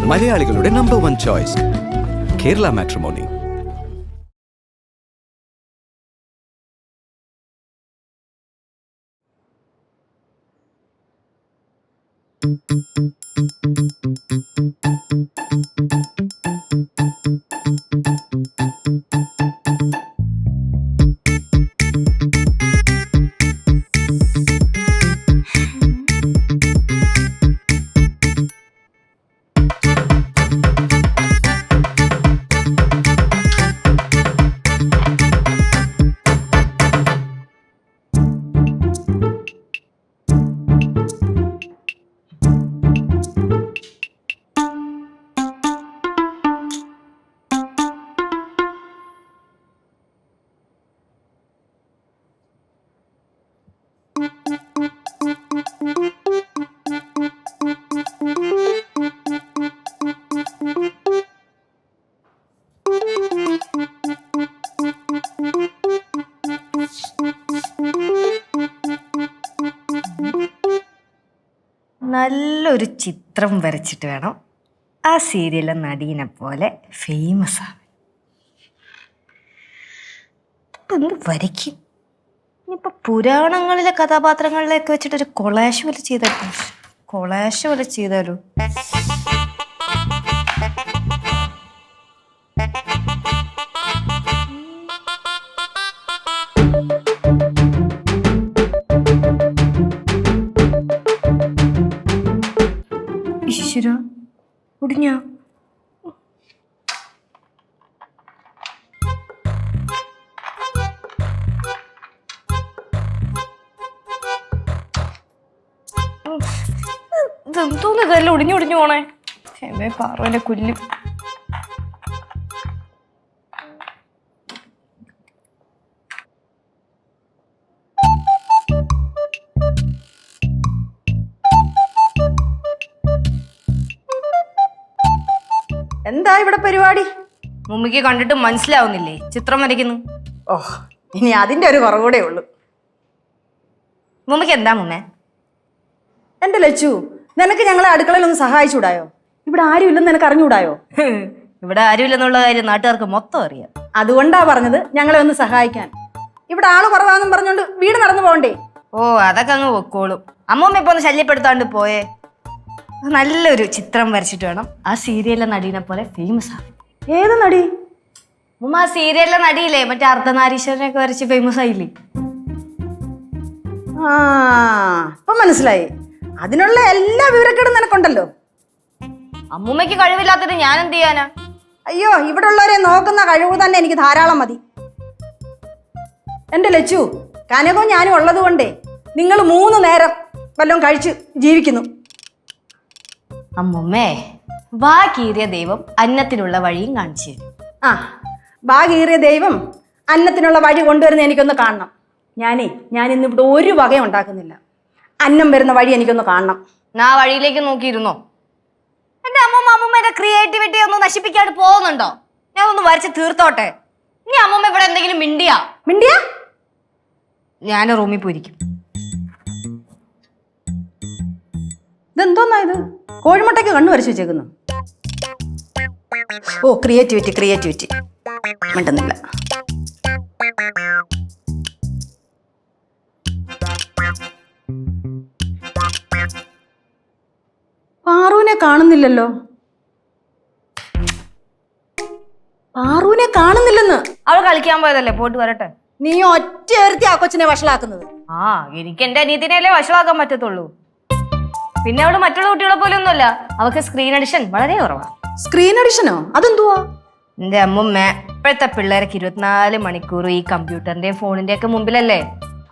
മലയാളികളുടെ number 1 choice Kerala matrimony. നല്ലൊരു ചിത്രം വരച്ചിട്ട് വേണം ആ സീരിയലിലെ നടീനെ പോലെ ഫേമസ് ആവാൻ. എന്ത് വരയ്ക്കും ഇനിയിപ്പോൾ പുരാണങ്ങളിലെ കഥാപാത്രങ്ങളിലേക്ക് വെച്ചിട്ടൊരു കൊളാഷ് പോലെ ചെയ്താലോ? ഈശ്വര ഒടിഞ്ഞ ഇതെന്തോന്ന് ഇതെല്ലാം ഒടിഞ്ഞു പോണേ. എന്നെ പാറുവിന്റെ കുല്ല്. എന്താ ഇവിടെ പരിപാടി? മുമ്മിക്ക് കണ്ടിട്ട് മനസ്സിലാവുന്നില്ലേ ചിത്രം വരയ്ക്കുന്നു? ഓഹ്, ഇനി അതിന്റെ ഒരു കുറവുകൂടെ ഉള്ളൂ. മുമ്മിക്ക് എന്താ മുന്നേ? എന്റെ ലച്ചു, നിനക്ക് ഞങ്ങളെ അടുക്കളയിൽ ഒന്ന് സഹായിച്ചൂടായോ? ഇവിടെ ആരും ഇല്ലെന്ന് നിനക്ക് അറിഞ്ഞൂടായോ? ഇവിടെ ആരുമില്ലെന്നുള്ള കാര്യം നാട്ടുകാർക്ക് മൊത്തം അറിയാം. അതുകൊണ്ടാ പറഞ്ഞത് ഞങ്ങളെ ഒന്ന് സഹായിക്കാൻ. ഇവിടെ ആള് കുറവാന്നും പറഞ്ഞോണ്ട് വീട് നടന്നു പോകണ്ടേ? ഓ, അതൊക്കെ അങ്ങ് പൊക്കോളും. അമ്മൂമ്മ ഇപ്പൊ ഒന്ന് ശല്യപ്പെടുത്താണ്ട് പോയേ. നല്ലൊരു ചിത്രം വരച്ചിട്ട് വേണം ആ സീരിയലിലെ നടീനെ പോലെ ഫേമസ് ആവാൻ. ഏത് നടി? മുമ്മ ആ സീരിയലിലെ നടിയില്ലേ, മറ്റേ അർദ്ധനാരീശ്വരനൊക്കെ വരച്ച് ഫേമസ് ആയില്ലേ? ആ, ഇപ്പൊ മനസ്സിലായി. അതിനുള്ള എല്ലാ വിവരക്കേടും നിനക്കുണ്ടല്ലോ. അമ്മൂമ്മയ്ക്ക് കഴിവില്ലാത്തത് ഞാൻ എന്ത് ചെയ്യാനാ? അയ്യോ, ഇവിടെ ഉള്ളവരെ നോക്കുന്ന കഴിവ് തന്നെ എനിക്ക് ധാരാളം മതി. എന്റെ ലച്ചു, കനകവും ഞാനും ഉള്ളത് കൊണ്ടേ നിങ്ങൾ 3 നേരം വല്ലതും കഴിച്ച് ജീവിക്കുന്നു. അമ്മൂമ്മേ, വാ കീറിയ ദൈവം അന്നത്തിനുള്ള വഴിയും കാണിച്ചു തരും. ആ, ഭാഗീറിയ ദൈവം അന്നത്തിനുള്ള വഴി കൊണ്ടുവരുന്ന എനിക്കൊന്ന് കാണണം. ഞാൻ ഇന്ന് ഇവിടെ ഒരു വകയും ഉണ്ടാക്കുന്നില്ല. അന്നം വരുന്ന വഴി എനിക്കൊന്ന് കാണണം. ആ വഴിയിലേക്ക് നോക്കിയിരുന്നോ? എന്റെ അമ്മൂമ്മ ക്രിയേറ്റിവിറ്റി ഒന്ന് നശിപ്പിക്കാണ്ട് പോകുന്നുണ്ടോ? ഞാൻ ഒന്ന് വരച്ച് തീർത്തോട്ടെ. ഇനി അമ്മൂമ്മ ഇവിടെ എന്തെങ്കിലും മിണ്ടിയാ ഞാൻ റൂമിൽ പോയിരിക്കും. ഇതെന്തോന്നാ ഇത്? കോഴിമുട്ടയ്ക്ക് കണ്ണു വരച്ച് വെച്ചേക്കുന്നു. ഓ, ക്രിയേറ്റിവിറ്റി മിണ്ടുന്നില്ല. പാറുവിനെ കാണുന്നില്ലല്ലോ. കാണുന്നില്ലെന്ന്. അവൾ കളിക്കാൻ പോയതല്ലേ, പോയിട്ട് വരട്ടെ. നീ ഒറ്റ ആ കൊച്ചിനെ വഷളാക്കുന്നത്. ആ, എനിക്ക് എന്റെ അനിയത്തിനെയല്ലേ വഷളാക്കാൻ പറ്റത്തുള്ളൂ. പിന്നെ അവള് മറ്റുള്ള കുട്ടികളെ പോലെ ഒന്നുമല്ല. അവൾക്ക് സ്ക്രീൻ അഡിഷൻ വളരെ കുറവാണ്. സ്ക്രീൻ അഡിഷനോ? അതെന്തുവാ? എന്റെ അമ്മൂമ്മ, ഇപ്പോഴത്തെ പിള്ളേരൊക്കെ 24 മണിക്കൂർ ഈ കമ്പ്യൂട്ടറിന്റെയും ഫോണിന്റെയും ഒക്കെ മുമ്പിലല്ലേ.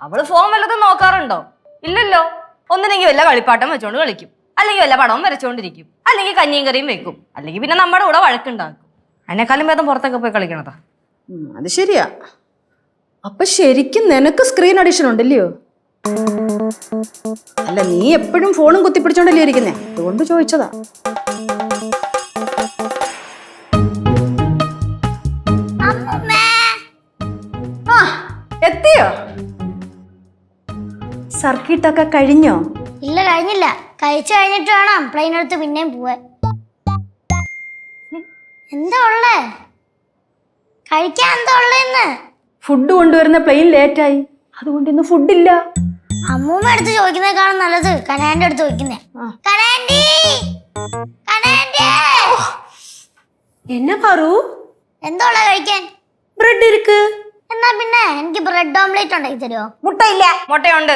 അവള് ഫോൺ വല്ലതും നോക്കാറുണ്ടോ? ഇല്ലല്ലോ. ഒന്നിനെങ്കിൽ വല്ല കളിപ്പാട്ടം വെച്ചോണ്ട് കളിക്കും, അല്ലെങ്കിൽ വല്ല പടവും വരച്ചോണ്ടിരിക്കും, അല്ലെങ്കിൽ കഞ്ഞിയും കറിയും വെക്കും, അല്ലെങ്കിൽ പിന്നെ നമ്മുടെ കൂടെ വഴക്കുണ്ടാക്കും. അതിനേക്കാളും ഭേദം പുറത്തൊക്കെ പോയി കളിക്കണതാ. അത് ശരിയാ. അപ്പൊ ശരിക്കും നിനക്ക് സ്ക്രീൻ അഡിഷൻ ഉണ്ടല്ലയോ? അല്ല, നീ എപ്പോഴും ഫോണും കുത്തിപ്പിടിച്ചോണ്ടല്ലേ ഇരിക്കുന്നേ, അതുകൊണ്ട് ചോദിച്ചതാ. ആ, എത്തിയോ? സർക്കിട്ടൊക്കെ കഴിഞ്ഞോ? ഇല്ല, കഴിഞ്ഞില്ല. കഴിച്ചു കഴിഞ്ഞിട്ട് വേണം പ്ലെയിൻ എടുത്ത് പിന്നെയും പോവാൻ. എന്താ ഉള്ളേ? കഴിക്കാൻ എന്താ ഉള്ളേന്ന്? ഫുഡ് കൊണ്ടുവരുന്ന പ്ലെയിൻ ലേറ്റായി, അതുകൊണ്ട് ഇന്ന് ഫുഡില്ല. അമ്മൂമ്മ അടുത്ത് ചോദിക്കുന്നേക്കാളും നല്ലത് കനാന്റെ അടുത്ത് ചോദിക്കുന്നേ. കനാൻഡി, കനാൻഡി. എന്നാ പാറു? എന്താ ഉള്ള കഴിക്കാൻ? ബ്രെഡ് ഇരിക്ക്. എന്നാ പിന്നെ എനിക്ക് ബ്രെഡ് ഓംലേറ്റ് ഉണ്ടാക്കി തരുമോ? മുട്ടയില്ല. മുട്ടയുണ്ട്.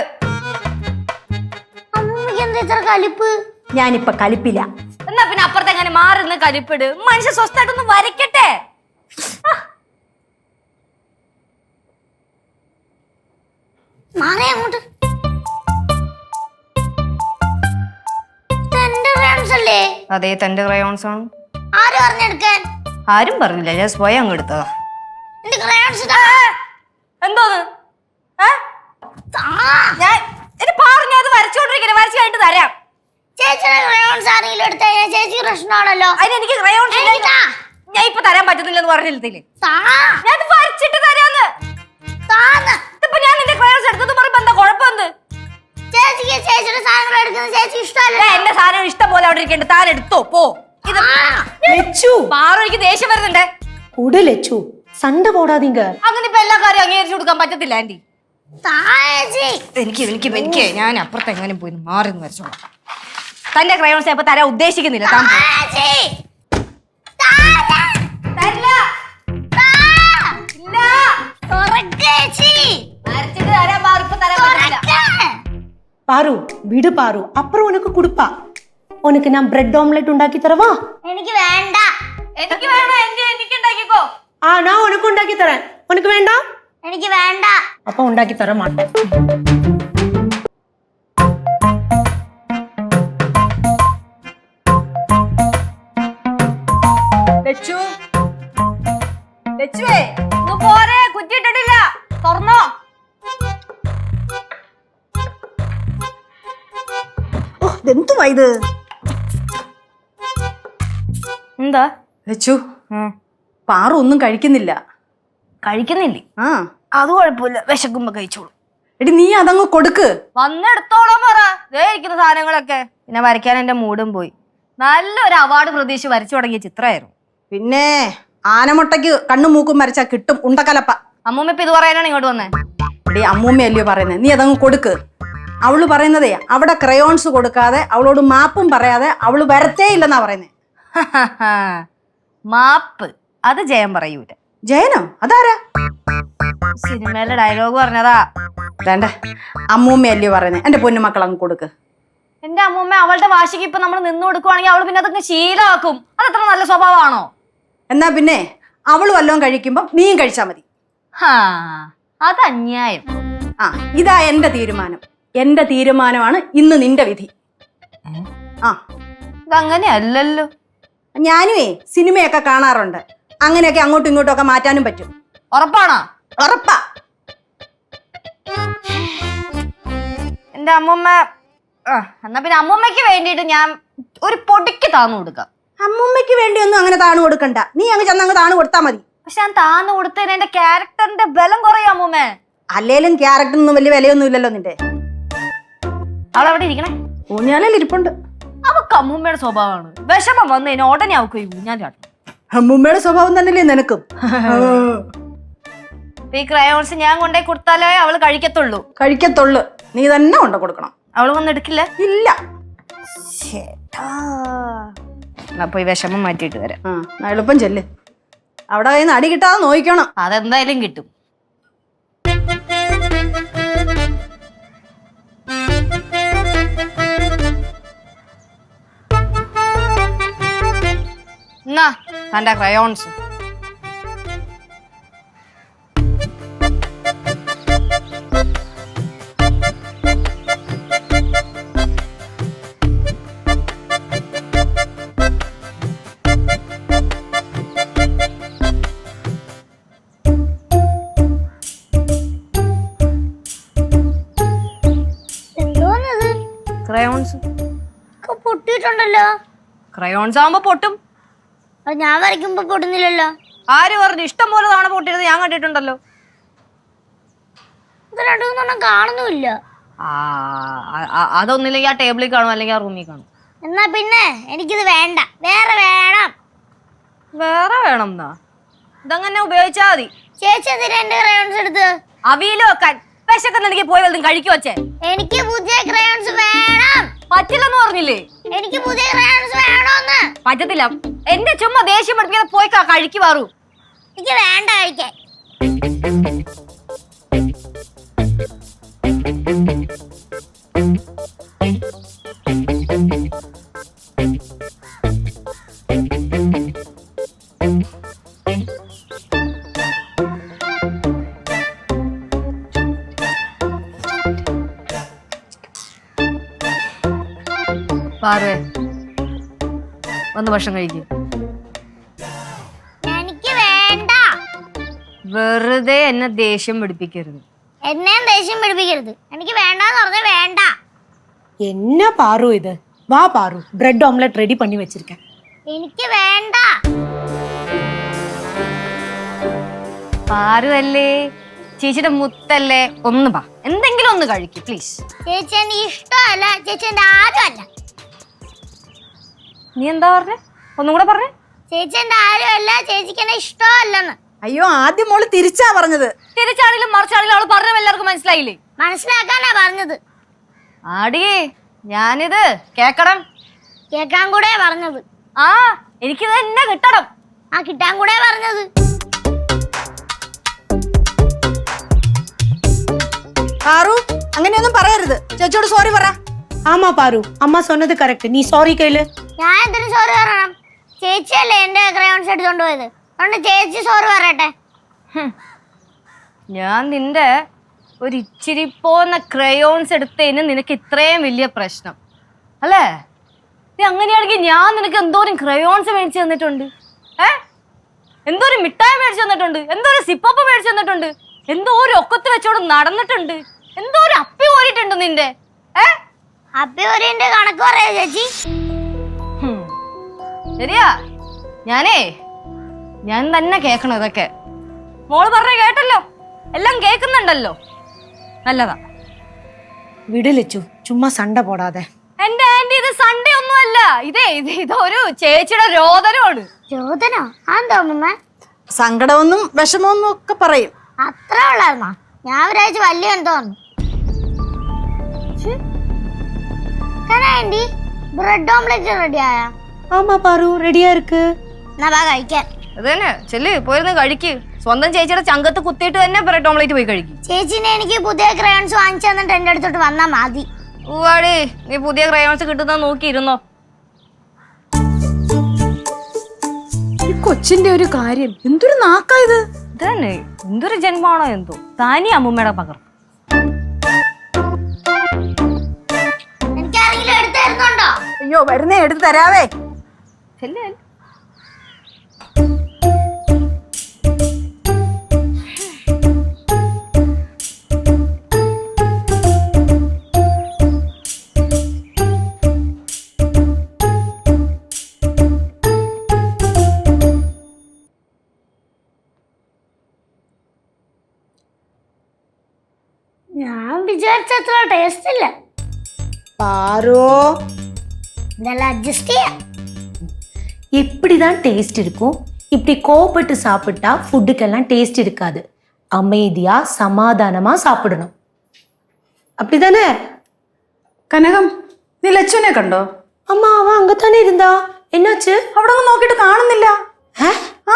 അമ്മൂമ്മക്ക് എന്താ ഇത്ര കലിപ്പ്? ഞാനിപ്പൊ കലിപ്പില്ല. എന്നാ പിന്നെ അപ്പുറത്തെ എങ്ങനെ മാറുന്ന കലിപ്പിട്. മനുഷ്യ സ്വസ്ഥായിട്ടൊന്ന് വരയ്ക്കട്ടെ. മാറേ അങ്ങോട്ട്. തന്റെ ക്രയോൺസ് അല്ലേ? അതെ, തന്റെ ക്രയോൺസ് ആണ്. ആര് പറഞ്ഞെടുക്കാൻ? ആരും പറഞ്ഞില്ല, ഞാൻ സ്വയം അങ്ങ് എടുത്തതാ. എന്റെ ക്രയോൺസ് എന്തോന്ന്? ഞാൻ അത് വരച്ചോണ്ടിരിക്കണേ, വരച്ചു കഴിഞ്ഞിട്ട് തരാം. ചേച്ചിയുടെ ക്രയോൺസ് ആരെങ്കിലും എടുത്തു കഴിഞ്ഞാൽ ചേച്ചിക്ക് പ്രശ്നമാണല്ലോ. അതിന് എനിക്ക് ക്രയോൺസ് ഞാൻ ഇപ്പൊ തരാൻ പറ്റുന്നില്ലെന്ന് പറഞ്ഞില്ലേ? ഞാൻ വരച്ചിട്ട് തരാന്ന്. ഇപ്പൊ ഞാൻ നിന്റെ ക്രയോൺസ് എടുത്തു പറയുമ്പോ എന്താ കുഴപ്പമെന്ത്? ചേച്ചിക്ക് ചേച്ചിയുടെ സാധനങ്ങൾ എടുക്കുന്നത് ചേച്ചി ഇഷ്ടമല്ല. എന്റെ സാധനം ഇഷ്ടം പോലെ അവിടെ ഇരിക്കണ്ട, താൻ എടുത്തോ പോ. ഇത് പാറു, എനിക്ക് ദേഷ്യം വരുന്നുണ്ടേ. ഉടലച്ചു സണ്ട പോടാതീങ്ക. അങ്ങനെ ഇപ്പൊ എല്ലാ കാര്യം അംഗീകരിച്ചു കൊടുക്കാൻ പറ്റത്തില്ല ആന്റി. എനിക്ക് ഞാൻ അപ്പുറത്ത് എങ്ങനെ പോയി മാറി വരച്ചോളാം. തന്റെ ക്രയോൺസ് ഇപ്പൊ തരാൻ ഉദ്ദേശിക്കുന്നില്ല. താൻ പാറു വിട് പാറു, അപ്പുറം ഉനക്ക് കൊടുപ്പാ. ഉനക്ക് ഞാൻ ബ്രെഡ് ഓംലെറ്റ് ഉണ്ടാക്കി തരവാ? എനിക്ക് വേണ്ട. എനിക്ക് വേണം, എനിക്ക് ഉണ്ടാക്കിക്കോ. ആ ഞാൻ ഉനക്ക് ഉണ്ടാക്കി തരാൻ. ഉനക്ക് വേണ്ട? എനിക്ക് വേണ്ട. അപ്പൊ ഉണ്ടാക്കി തരാൻ മാട്ടെ. പോരെ, കുറ്റിയിട്ടിട്ടില്ല, തുറന്നോ. എന്തുവാ ഇത്? എന്താ ലച്ചു, പാറു ഒന്നും കഴിക്കുന്നില്ല. കഴിക്കുന്നില്ലേ? ആ അത് കുഴപ്പമില്ല, വിശക്കുമ്പോ കഴിച്ചോളൂ. എടി നീ അതങ്ങ് കൊടുക്ക്. വന്നെടുത്തോളം പറ. ദേ ഇരിക്കുന്ന സാധനങ്ങളൊക്കെ. പിന്നെ വരയ്ക്കാൻ എന്റെ മൂടും പോയി. നല്ലൊരു അവാർഡ് പ്രതീക്ഷിച്ച് വരച്ചു തുടങ്ങിയ ചിത്രമായിരുന്നു. പിന്നെ ആനമുട്ടയ്ക്ക് കണ്ണും മൂക്കും വരച്ചാ കിട്ടും ഉണ്ടക്കലപ്പ. അമ്മൂമ്മ ഇപ്പൊ ഇത് പറയാനാണ് ഇങ്ങോട്ട് വന്നേ. എടി അമ്മൂമ്മയല്ലയോ പറയുന്നത്, നീ അതങ്ങ് കൊടുക്ക്. അവള് പറയുന്നതേ അവിടെ ക്രയോൺസ് കൊടുക്കാതെ അവളോട് മാപ്പും പറയാതെ അവള് വരത്തേ ഇല്ലെന്നാ പറയുന്നേ. മാപ്പ് അത് ജയം പറയൂല. ജയനോ? അതാരാ? സിനിമയിലെ ഡയലോഗ് പറഞ്ഞതാ. വേണ്ട, അമ്മൂമ്മയല്ലയോ പറയുന്നേ. എന്റെ പൊന്നുമക്കൾ അങ്ങ് കൊടുക്ക്. എന്റെ അമ്മൂമ്മ അവളുടെ വാശിക്ക് ഇപ്പൊ നമ്മൾ നിന്ന് കൊടുക്കുവാണെങ്കിൽ അവള് പിന്നെ അതൊക്കെ ശീലമാക്കും. അതത്ര നല്ല സ്വഭാവമാണോ? എന്നാ പിന്നെ അവള് വല്ലതും കഴിക്കുമ്പോ നീയും കഴിച്ചാ മതി. അത് അന്യായം. ആ ഇതാ എന്റെ തീരുമാനം. എന്റെ തീരുമാനമാണ് ഇന്ന് നിന്റെ വിധി. ആ ഇതങ്ങനെയല്ലല്ലോ. ഞാനുവേ സിനിമയൊക്കെ കാണാറുണ്ട്. അങ്ങനെയൊക്കെ അങ്ങോട്ടും ഇങ്ങോട്ടും ഒക്കെ മാറ്റാനും പറ്റും. ഉറപ്പാണോ? ഉറപ്പാ. എന്റെ അമ്മൂമ്മ എന്നാ പിന്നെ അമ്മൂമ്മയ്ക്ക് വേണ്ടിയിട്ട് ഞാൻ ഒരു പൊടിക്ക് താന്നു കൊടുക്കാം. അമ്മൂമ്മയ്ക്ക് വേണ്ടിയൊന്നും അങ്ങനെ താണു കൊടുക്കണ്ട. നീ അങ്ങ് ചെന്നങ്ങ് താണു കൊടുത്താ മതി. പക്ഷെ ഞാൻ താന്നു കൊടുത്തതിന് എന്റെ ക്യാരക്ടറിന്റെ ബലം കുറയും അമ്മൂമ്മേ. അല്ലേലും ക്യാരക്ടറിനൊന്നും വലിയ വിലയൊന്നും ഇല്ലല്ലോ നിന്റെ. അവളെവിടെ ഇരിക്കണേ? ഊഞ്ഞാലിൽ ഇരിപ്പുണ്ട്. അവക്ക് അമ്മൂമ്മയുടെ സ്വഭാവമാണ്. വിഷമം വന്നു കഴിഞ്ഞാൽ ഉടനെ അവക്ക് ഊഞ്ഞാൽ ചാട്ടും. അമ്മൂമ്മയുടെ സ്വഭാവം തന്നെയല്ലേ നിനക്കും? ഈ ക്രയോൺസ് ഞാൻ കൊണ്ടേ കൊടുത്താലേ അവള് കഴിക്കത്തുള്ളൂ. കഴിക്കത്തുള്ളു. നീ തന്നെ കൊണ്ട കൊടുക്കണം. അവള് വന്ന് എടുക്കില്ല? ഇല്ല. പോയി വിഷമം മാറ്റിയിട്ട് വരാം. എളുപ്പം ചെല്ല്. അവിടെ കയ്യിൽ നിന്ന് അടി കിട്ടാതെ നോക്കണം. അതെന്തായാലും കിട്ടും. എന്നാ തന്റെ ക്രയോൺസ്. ക്രയോൺസ് പൊട്ടിയിട്ടുണ്ടല്ലോ. ക്രയോൺസ് ആവുമ്പോ പൊട്ടും. അത് ഞാൻ വരയ്ക്കുമ്പോ പൊട്ടുന്നില്ലല്ലോ. ആര് പറഞ്ഞു? ഇഷ്ടം പോലെ തവണ പൊട്ടിയത് ഞാൻ കണ്ടിട്ടുണ്ടല്ലോ. ഇത് രണ്ടുമൂന്നെണ്ണം കാണുന്നുമില്ല. അതൊന്നില്ലെങ്കിൽ ആ ടേബിളിൽ കാണും, അല്ലെങ്കിൽ ആ റൂമിൽ കാണും. എന്നാ പിന്നെ എനിക്കിത് വേണ്ട, വേറെ വേണം. വേണം എന്നാ ഇതങ്ങനെ ഉപയോഗിച്ചാ മതി. ചേച്ചി എന്തിനാ എന്റെ ക്രയോൺസ് എടുത്ത്? അവിയല് വെക്കാൻ വിശക്കുന്ന എനിക്ക് പോയി വല്ലതും കഴിക്കു വച്ചേ. എനിക്ക് പുതിയ ക്രയോൺസ് വേണം. പറ്റില്ലെന്ന് പറഞ്ഞില്ലേ? എനിക്ക് പുതിയ ക്രയോൺസ് വേണോന്ന്. പറ്റത്തില്ല. എന്റെ ചുമ്മാ ദേഷ്യം പഠിപ്പിക്കാതെ പോയി കഴിക്കു മാറൂ. എനിക്ക് വേണ്ട കഴിക്കാൻ. പാറേ ഒന്ന് ഭക്ഷണം കഴിക്കും. എനിക്ക് വേണ്ട. വെറുതെ എന്നെ ദേഷ്യം പിടിപ്പിക്കരുത്. എന്നെയും ദേഷ്യം പിടിപ്പിക്കരുത്. എനിക്ക് വേണ്ടെന്ന് പറഞ്ഞാൽ വേണ്ട. என்ன பாரு இது? வா பாரு, பிரெட் ஆம்லெட் ரெடி பண்ணி வச்சிருக்கேன். എനിക്ക് വേണ്ട. പാറു അല്ലേ, ചേച്ചിയുടെ മുത്തല്ലേ, ഒന്ന് വാ, എന്തെങ്കിലും ഒന്ന് കഴിക്കും പ്ലീസ്. ചേച്ചി എനിക്ക് ഇഷ്ടമല്ല. ചേച്ചി എന്റെ ആരും അല്ല. നീ എന്താ പറഞ്ഞേ? ഒന്നും കൂടെ പറഞ്ഞേ. ചേച്ചി എന്റെ ആരും അല്ല. ചേച്ചിക്ക് എന്നെ ഇഷ്ടമല്ലെന്ന്. അയ്യോ, ആദ്യം മോള് തിരിച്ചാ പറഞ്ഞത്. തിരിച്ചാണെങ്കിലും മറിച്ചാണെങ്കിലും അവള് പറഞ്ഞ എല്ലാവർക്കും മനസ്സിലായില്ലേ? മനസ്സിലാക്കാനാ പറഞ്ഞത്. ആടിയേ, ഞാനിത് കേക്കണം. കേൾക്കാൻ കൂടെ പറഞ്ഞത്. ആ, എനിക്കിത് തന്നെ കിട്ടണം. ആ, കിട്ടാൻ കൂടെ പറഞ്ഞത്. പാറു, അങ്ങനെയൊന്നും പറയരുത്. ചേച്ചിയോട് സോറി പറ. ஆமா பாரு, அம்மா சொன்னது கரெக்ட். நீ சாரி கேளு. ഞാൻ എന്തിനു സോറി പറയണം? ചേച്ചിയല്ലേ എന്റെ ക്രയോൺസ് എടുത്തോണ്ട് പോയത്. അതുകൊണ്ട് ചേച്ചി സോറി പറയട്ടെ. ഞാൻ നിന്റെ ഒരു ഇച്ചിരി പോന്ന ക്രയോൺസ് എടുത്തതിന് നിനക്ക് ഇത്രയും വലിയ പ്രശ്നം അല്ലേ? നീ അങ്ങനെയാണെങ്കിൽ ഞാൻ നിനക്ക് എന്തോരം ക്രയോൺസ് മേടിച്ചു തന്നിട്ടുണ്ട്. എന്തോരം മിഠായി മേടിച്ചു തന്നിട്ടുണ്ട്, എന്തോരം സിപ്പപ്പ് മേടിച്ചു തന്നിട്ടുണ്ട്, എന്തോരം ഒക്കത്ത് വെച്ചോട് നടന്നിട്ടുണ്ട്, എന്തോരം അപ്പി കോരിയിട്ടുണ്ട് നിന്റെ. അപ്പി ഒരിന്റെ കണക്ക് പറയാ ചേച്ചി. ശരിയാ, ഞാൻ തന്നെ കേക്കണം ഇതൊക്കെ. മോള് പറഞ്ഞ കേട്ടല്ലോ, എല്ലാം കേൾക്കുന്നുണ്ടല്ലോ. നല്ലതാ. விடு லெச்சு, சும்மா சண்டை போடாத. എന്റെ ആന്റി, ഇത് സൺഡേ ഒന്നുമല്ല. ഇതൊരു ചേച്ചിയുടെ രോദനമാണ്. ചോദനോ? അതെന്തോമ്മ? സങ്കടമൊന്നും വിഷമമൊന്നും ഒക്കെ പറയും. അത്ര ഉള്ളായിരുന്നോ? ഞാൻ വിചാരിച്ചു വലിയ എന്തോന്നു. ആന്റി, ബ്രെഡ് ഓംലെറ്റ് റെഡി ആയാ? ஆமா பாரு, ரெடியா இருக்கு. എന്നാ വാ കഴിക്കാൻ. അത് തന്നെ ചെല്ല്, പോയിരുന്ന് കഴിക്ക്. സ്വന്തം ചേച്ചിയുടെ ചങ്കത്ത് കുത്തിയിട്ട് തന്നെ ബ്രെഡ് ഓംലേറ്റ് പോയി കഴിക്കും. ചേച്ചിനെ എനിക്ക് പുതിയ ക്രയോൺസ് വാങ്ങിച്ചു തന്നിട്ട് എന്റെ അടുത്തോട്ട് വന്നാ മതി. ഊവാടി, നീ പുതിയ ക്രയോൺസ് കിട്ടുന്ന നോക്കിയിരുന്നോ. ഈ കൊച്ചിന്റെ ഒരു കാര്യം എന്തൊരു നാക്കായത്. ഇതന്നെ എന്തൊരു ജന്മാണോ എന്തോ. താനി അമ്മൂമ്മയുടെ പകർന്നു. എനിക്കാരെങ്കിലും എടുത്തു തരുന്നുണ്ടോ? അയ്യോ, വരുന്നേ, എടുത്ത് തരാവേ. ചെല്ലേ. ഞാൻ വിചാരിച്ചത്ര ടേസ്റ്റ് ഇല്ല. பாரு, ഇതെല്ലാം അഡ്ജസ്റ്റ് ചെയ്യാം. எப்படிதான் டேஸ்ட் இருக்கும்? இப்படி கோபப்பட்டு சாப்பிட்டா ஃபுட்டுக்கெல்லாம் டேஸ்ட் இருக்காது. அமைதியா சமாதானமா சாப்பிடணும். அப்படிதானே? കനകം, നീ ലച്ചുവിനെ കണ്ടോ? அம்மா, அவன் அங்கத்தானே இருந்தா. என்னாச்சு? അവിടെ ഒന്നും നോക്കിയിട്ട് കാണുന്നില്ല. ആ,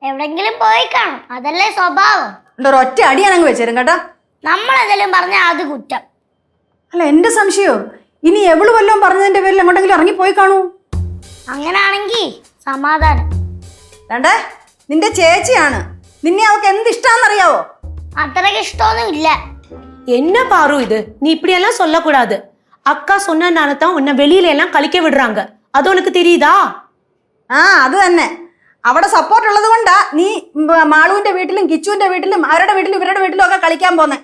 എവിടെങ്കിലും പോയി കാണും. അതല്ലേ സ്വഭാവം. ഒരൊറ്റ അടി ഞാൻ അങ്ങ് വെച്ചേരും കേട്ടാ. നമ്മളെന്തെങ്കിലും പറഞ്ഞാൽ അത് കുറ്റം. അല്ല, എന്റെ സംശയോ ഇനി എവള് വല്ലതും പറഞ്ഞതിന്റെ പേരിൽ എങ്ങോട്ടെങ്കിലും ഇറങ്ങിപ്പോയി കാണൂ. അങ്ങനാണെങ്കി സമാധാനം. വേണ്ടേ, നിന്റെ ചേച്ചിയാണ്. നിന്നെ അവൾക്ക് എന്ത് ഇഷ്ടാന്നറിയാവോ? അത്രയ്ക്ക് ഇഷ്ടമൊന്നും ഇല്ല. என்ன பாரு இது? நீ இப்படியெல்லாம் சொல்லக்கூடாது. அக்கா சொன்னனால தான் உன்னை வெளியில எல்லாம் கழிக்க விடுறாங்க. அது உனக்கு தெரியுதா? ആ, അത് തന്നെ. അവിടെ സപ്പോർട്ട് ഉള്ളത് കൊണ്ടാ നീ മാളുവിന്റെ വീട്ടിലും കിച്ചുവിന്റെ വീട്ടിലും അവരുടെ വീട്ടിലും ഇവരുടെ വീട്ടിലും ഒക്കെ കളിക്കാൻ പോന്നെ.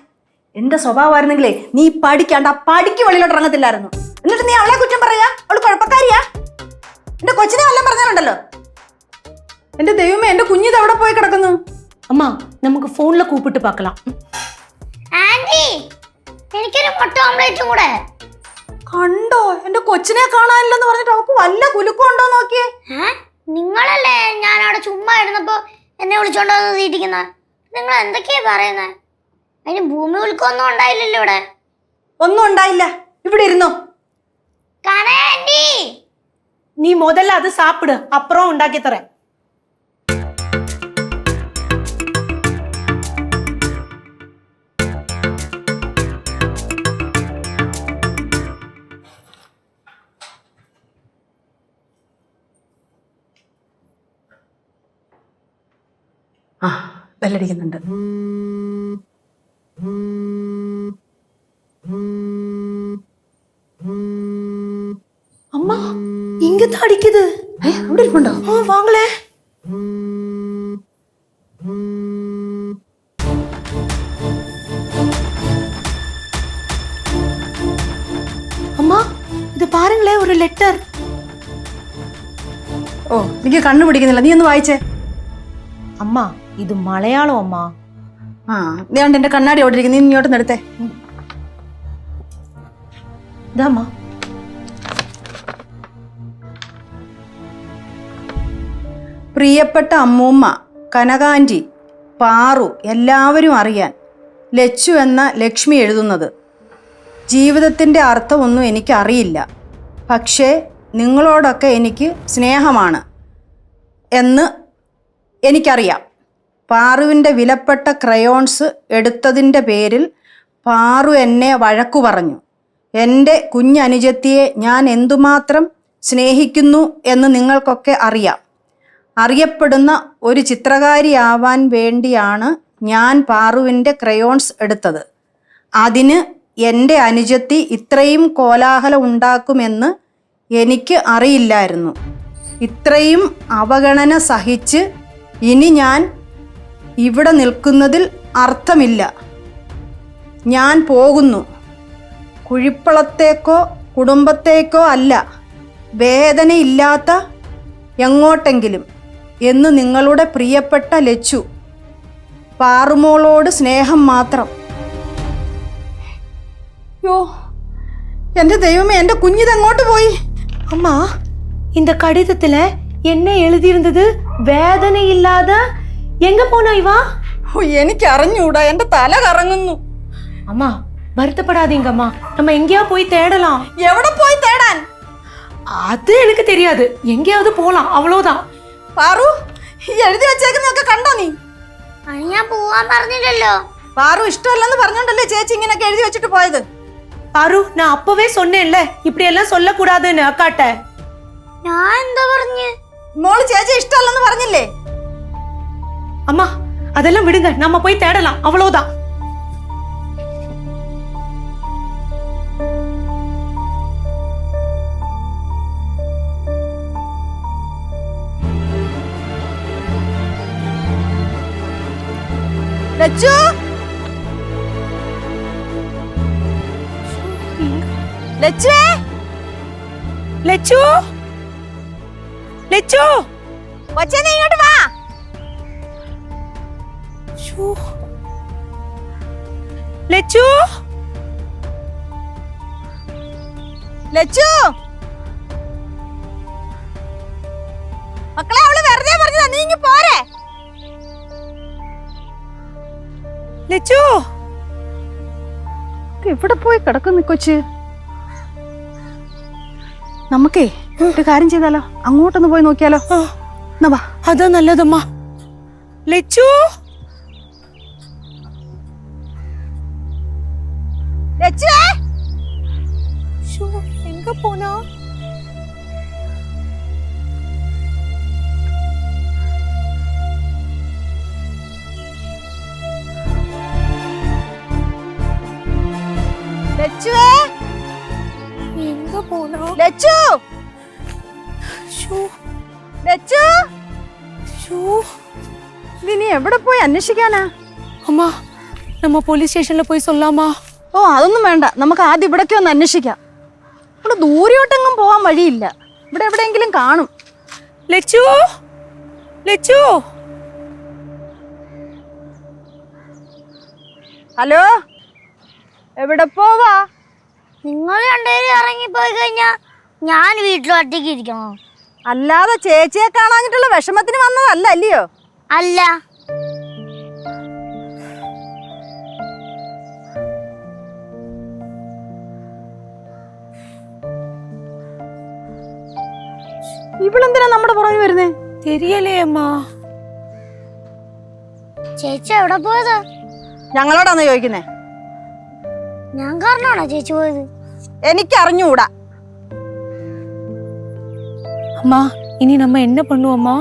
എന്റെ സ്വഭാവമായിരുന്നെങ്കിലേ നീ പഠിക്കാണ്ട് ആ പടിക്ക് വെളിയിലോട്ട് ഇറങ്ങത്തില്ലായിരുന്നു. എന്നിട്ട് നീ അവളെ കുറ്റം പറയാ? അവള് കുഴപ്പക്കാരിയാ? എന്റെ കൊച്ചിനെ വല്ലതും പറഞ്ഞാലുണ്ടല്ലോ. എന്റെ ദൈവമേ, എന്റെ കുഞ്ഞിത് എവിടെ പോയി കിടക്കുന്നു? அம்மா, நமக்கு போன்ல கூப்பிட்டு பார்க்கலாம். ആന്റി, എനിക്കൊരു മുട്ട ഓംലേറ്റും കൂടെ. കണ്ടോ, എന്റെ കൊച്ചിനെ കാണാനില്ലെന്ന് പറഞ്ഞിട്ട് അവൾക്ക് വല്ല കുലുക്കം ഉണ്ടോ നോക്കിയേ. നിങ്ങളല്ലേ ഞാൻ അവിടെ ചുമ്മാ എന്നെ വിളിച്ചോണ്ട് വന്ന് തീറ്റിക്കുന്നത്? നിങ്ങൾ എന്തൊക്കെയാ പറയുന്നത്? അതിന് ഭൂമി ഉൽക്കൊന്നും ഉണ്ടായില്ലല്ലോ ഇവിടെ. ഒന്നും ഉണ്ടായില്ല, ഇവിടെ ഇരുന്നോ. കനകാന്റി, நீ முதல்ல அது சாப்பிடு, அப்புறம் உண்டாக்கி தரேன். ആ ബെല്ലടിക്കുന്നുണ്ട്. அம்மா இங்க தான் அடிக்குது. അവിടെ ഇരിപ്പുണ്ടോ? வாங்களே. அம்மா இது பாருங்களே, ஒரு லெட்டர். ഓ എനിക്ക് കണ്ണു പിടിക്കുന്നില്ല, നീ ഒന്ന് വായിച്ചേ. அம்மா இது மலையாளம் அம்மா. ആ നീ കണ്ട് എന്റെ കണ്ണാടി അവിടെ ഇരിക്കുന്നു, നീ ഇങ്ങോട്ട് എടുത്തേ. இதாம்மா. പ്രിയപ്പെട്ട അമ്മൂമ്മ, കനകാന്റി, പാറു, എല്ലാവരും അറിയാൻ ലച്ചു എന്ന ലക്ഷ്മി എഴുതുന്നത്. ജീവിതത്തിൻ്റെ അർത്ഥമൊന്നും എനിക്കറിയില്ല, പക്ഷേ നിങ്ങളോടൊക്കെ എനിക്ക് സ്നേഹമാണ് എന്ന് എനിക്കറിയാം. പാറുവിൻ്റെ വിലപ്പെട്ട ക്രയോൺസ് എടുത്തതിൻ്റെ പേരിൽ പാറു എന്നെ വഴക്കു പറഞ്ഞു. എൻ്റെ കുഞ്ഞനുജത്തിയെ ഞാൻ എന്തുമാത്രം സ്നേഹിക്കുന്നു എന്ന് നിങ്ങൾക്കൊക്കെ അറിയാം. അറിയപ്പെടുന്ന ഒരു ചിത്രകാരിയാവാൻ വേണ്ടിയാണ് ഞാൻ പാറുവിൻ്റെ ക്രയോൺസ് എടുത്തത്. അതിന് എൻ്റെ അനുജത്തി ഇത്രയും കോലാഹലം ഉണ്ടാക്കുമെന്ന് എനിക്ക് അറിയില്ലായിരുന്നു. ഇത്രയും അവഗണന സഹിച്ച് ഇനി ഞാൻ ഇവിടെ നിൽക്കുന്നതിൽ അർത്ഥമില്ല. ഞാൻ പോകുന്നു. കുഴിപ്പളത്തേക്കോ കുടുംബത്തേക്കോ അല്ല, വേദനയില്ലാത്ത എങ്ങോട്ടെങ്കിലും എന്ന് നിങ്ങളുടെ പ്രിയപ്പെട്ട ലച്ചു. പാറുമോളോട് സ്നേഹം മാത്രം. യോ എൻ്റെ ദൈവമേ, എൻ്റെ കുഞ്ഞിതെങ്ങോട്ട് പോയി? அம்மா இந்த கடிதத்துல என்ன எழுதியிருந்தது? வேதனை இல்லாத. எங்க போனா இவா? ഓ എനിക്ക് അറിഞ്ഞൂടാ, എൻ്റെ തല കറങ്ങുന്നു. அம்மா வருத்தப்படாதீங்க அம்மா, நம்ம எங்கேயா போய் தேடலாம். എവിടെ പോയി തേടാൻ? அது எனக்கு தெரியாது, எங்கேயாவது போலாம், அவ்வளவுதான். പാറു, ഈ എഴുതി വെച്ചേക്കുന്നൊക്കെ കണ്ടോ നീ? അത് ഞാൻ പോവാൻ പറഞ്ഞില്ലല്ലോ. പാറു ഇഷ്ടമല്ലെന്ന് പറഞ്ഞോണ്ടല്ലേ ചേച്ചി ഇങ്ങനെയൊക്കെ എഴുതി വെച്ചിട്ട് പോയത്? பாரு, நான் அப்பவே சொன்னேன்ல இப்படி எல்லாம் சொல்லக்கூடாதுன்னு அக்காட்ட. ഞാൻ എന്താ പറഞ്ഞു? മോള് ചേച്ചി ഇഷ്ടമല്ലെന്ന് പറഞ്ഞില്ലേ? அம்மா அதெல்லாம் விடுங்க, நம்ம போய் தேடலாம், அவ்வளவுதான். ലച്ചു, ലച്ചുവേ, லெச்சு, லெச்சு, കൊച്ചേ നീ ഇങ്ങോട്ട് വാ. ஷூ. லெச்சு, ലച്ചു, മക്കളെ അവള് വെറുതെ പറഞ്ഞതാ, നീ ഇങ്ങ് പോരെ. லெச்சு. എവിടെ പോയി കിടക്കുന്നു കൊച്ച്? നമുക്കേ ഒരു കാര്യം ചെയ്താലോ, അങ്ങോട്ടൊന്ന് പോയി നോക്കിയാലോ? എന്നാ വാ. அதான் நல்லதம்மா. லெச்சு, ലച്ചുവേ, ஷூ, எங்க போனா? ലച്ചുവേ, எங்க போனா? Lachu, shoe, Lachu, shoe. നീ എവിടെ പോയി അന്വേഷിക്കാനാ? அம்மா நம்ம போலீஸ் ஸ்டேஷன்ல போய் சொல்லாமா? ഓ അതൊന്നും വേണ്ട, നമുക്ക് ആദ്യം ഇവിടേക്ക് ഒന്ന് അന്വേഷിക്കാം. ഇവിടെ ദൂരോട്ടെങ്ങും പോകാൻ വഴിയില്ല, ഇവിടെ എവിടെയെങ്കിലും കാണും. லெச்சு, லெச்சு. ഹലോ, എവിടെ പോവാ? നിങ്ങൾ രണ്ടുപേരും ഇറങ്ങിപ്പോയി കഴിഞ്ഞാ ഞാൻ വീട്ടിൽ ഒറ്റയ്ക്ക് ഇരിക്കണോ? അല്ലാതെ ചേച്ചിയെ കാണാഞ്ഞിട്ടുള്ള വിഷമത്തിന് വന്നതല്ല അല്ലയോ? അല്ല, ഇവളെന്തിനാ നമ്മുടെ പുറമെ വരുന്നേ? தெரியலையே அம்மா. ചേച്ചി എവിടെ പോയത്? ഞങ്ങളോടാന്ന് ചോദിക്കുന്നേ? ഞാൻ കാരണമാണോ ചേച്ചി പോയത്? എനിക്ക് അറിഞ്ഞുകൂടാ. அம்மா இனி நம்ம என்ன பண்ணுவோம்மா?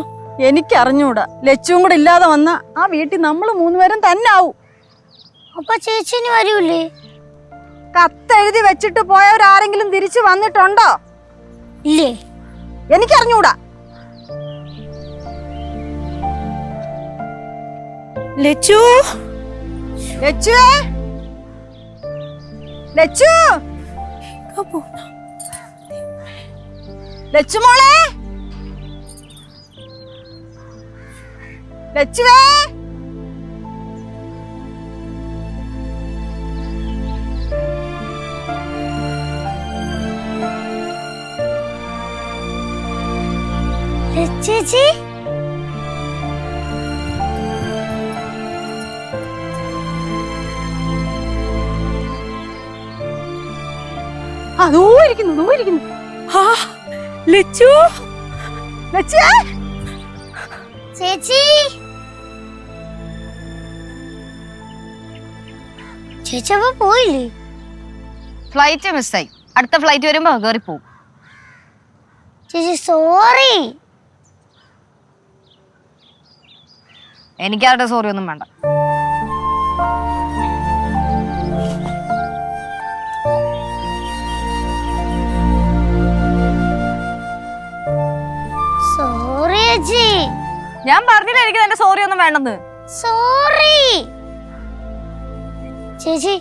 എനിക്ക് അറിഞ്ഞുകൂടാ. ലച്ചുവും കൂടെ ഇല്ലാതെ വന്ന ആ വീട്ടിൽ നമ്മൾ മൂന്നുപേരും തന്നെ ആവും. അപ്പൊ ചേച്ചി ഇനി വരൂലേ? കത്തെഴുതി വെച്ചിട്ട് പോയവരാരെങ്കിലും തിരിച്ചു വന്നിട്ടുണ്ടോ? ഇല്ലേ? എനിക്കറിഞ്ഞൂടാ. லெச்சு ലച്ചുവേ, ലച്ചു, ലച്ചു മോളെ, ലച്ചുവേ. ചേച്ചി അതോ ഇരിക്കുന്നു. ஆ லெச்சு ലച്ചുവേ, ചേച്ചി ചേച്ചി അപ്പൊ പോയില്ലേ? ഫ്ലൈറ്റ് മിസ്സായി. അടുത്ത ഫ്ലൈറ്റ് വരുമ്പോ കയറി പോവും. ചേച്ചി സോറി. എനിക്കാരുടെ സോറി ഒന്നും വേണ്ട. സോറി ചേച്ചി. ഞാൻ പറഞ്ഞില്ല എനിക്ക് എന്റെ സോറി ഒന്നും വേണ്ടെന്ന്. സോറി ചേച്ചി,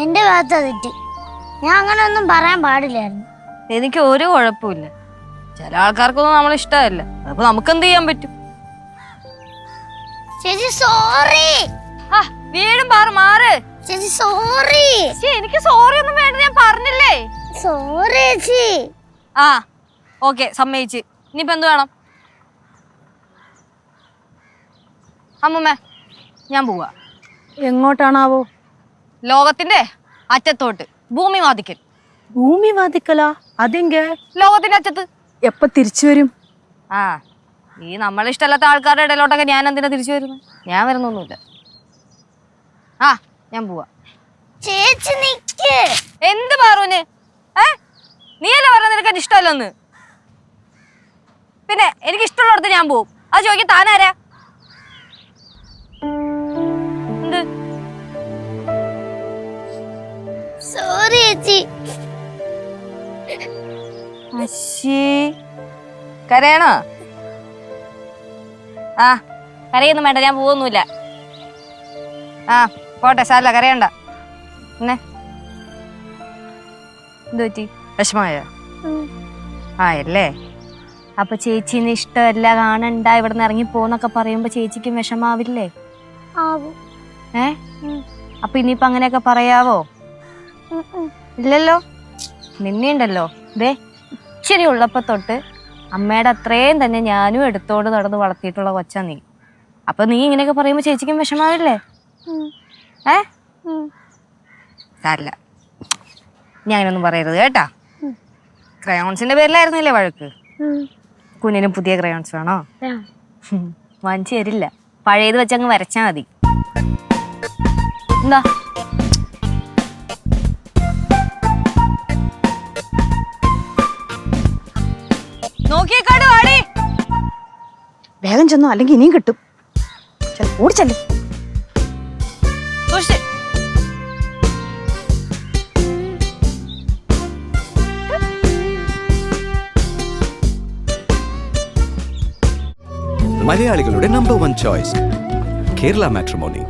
എന്റെ ഭാഗത്താ തെറ്റ്. ഞാൻ അങ്ങനെ ഒന്നും പറയാൻ പാടില്ലായിരുന്നു. എനിക്ക് ഒരു കുഴപ്പമില്ല. ചില ആൾക്കാർക്കൊന്നും നമ്മൾ ഇഷ്ടമല്ല. അപ്പൊ നമുക്ക് എന്ത് ചെയ്യാൻ പറ്റും? ചേച്ചി സോറി. വീടും മാറ്. ചേച്ചി സോറി. എനിക്ക് സോറി ഒന്നും വേണ്ട, ഞാൻ പറഞ്ഞില്ലേ. സോറി ചേച്ചി. ആ ഓക്കെ, സമ്മതിച്ച്. ഇനിയിപ്പോ എന്ത് വേണം? അമ്മൂമ്മ ഞാൻ പോവാ. എങ്ങോട്ടാണാവോ? ലോകത്തിന്റെ അറ്റത്തോട്ട്, ഭൂമി വാദിക്കൽ. பூமி வாதிக்கலா? அதெங்க? ലോകത്തിന്റെ അറ്റത്ത്. എപ്പ തിരിച്ചു വരും? ആ ഈ നമ്മളെ ഇഷ്ടമല്ലാത്ത ആൾക്കാരുടെ ഇടയിലോട്ടൊക്കെ ഞാൻ എന്തിനാ തിരിച്ചു വരുന്നു? ഞാൻ വരുന്നൊന്നുമില്ല. ആ ഞാൻ പോവാ. ചേച്ചി നിക്ക്. എന്ത് പാറൂന്? നീയല്ലേ പറഞ്ഞ നിനക്ക് ഇഷ്ടമല്ലെന്ന്? പിന്നെ എനിക്ക് ഇഷ്ടമുള്ളടത്ത് ഞാൻ പോവും. അത് ചോദിക്കാൻ താനാരാ? എന്ത്? സോറി ചേച്ചി. കരയണോ? ആ കരയൊന്നും വേണ്ട, ഞാൻ പോവൊന്നുമില്ല. ആ പോട്ടെ, സാരല്ല, കരയണ്ട. പിന്നെ എന്ത് പറ്റി? വിഷമായ? ആ അല്ലേ. അപ്പൊ ചേച്ചിന് ഇഷ്ടമല്ല, കാണണ്ട, ഇവിടുന്ന് ഇറങ്ങി പോന്നൊക്കെ പറയുമ്പോ ചേച്ചിക്കും വിഷമാവില്ലേ? അപ്പൊ ഇനിയിപ്പൊ അങ്ങനെയൊക്കെ പറയാവോ? ഇല്ലല്ലോ. നിന്നെയുണ്ടല്ലോ ദേ ഇച്ചിരി ഉള്ളപ്പോ തൊട്ട് അമ്മയുടെ അത്രയും തന്നെ ഞാനും എടുത്തോണ്ട് നടന്ന് വളർത്തിയിട്ടുള്ള കൊച്ചാ നീ. അപ്പൊ നീ ഇങ്ങനെയൊക്കെ പറയുമ്പോ ചേച്ചിക്കും വിഷമാവില്ലേ? സാരില്ല, നീ അങ്ങനെയൊന്നും പറയരുത് കേട്ടാ. ക്രയോൺസിന്റെ പേരിലായിരുന്നില്ലേ വഴക്ക്? കുഞ്ഞിനും പുതിയ ക്രയോൺസ് വേണോ? വാങ്ങിച്ചു തരില്ല, പഴയത് വെച്ചങ്ങ് വരച്ചാ മതി. എന്താ നോക്കിയേക്കാട് വാടി. വേഗം ചെന്നോ, അല്ലെങ്കിൽ ഇനിയും കിട്ടും. ഓടിച്ചല്ലേ. മലയാളികളുടെ നമ്പർ 1 ചോയ്സ് കേരള മാട്രിമോണി.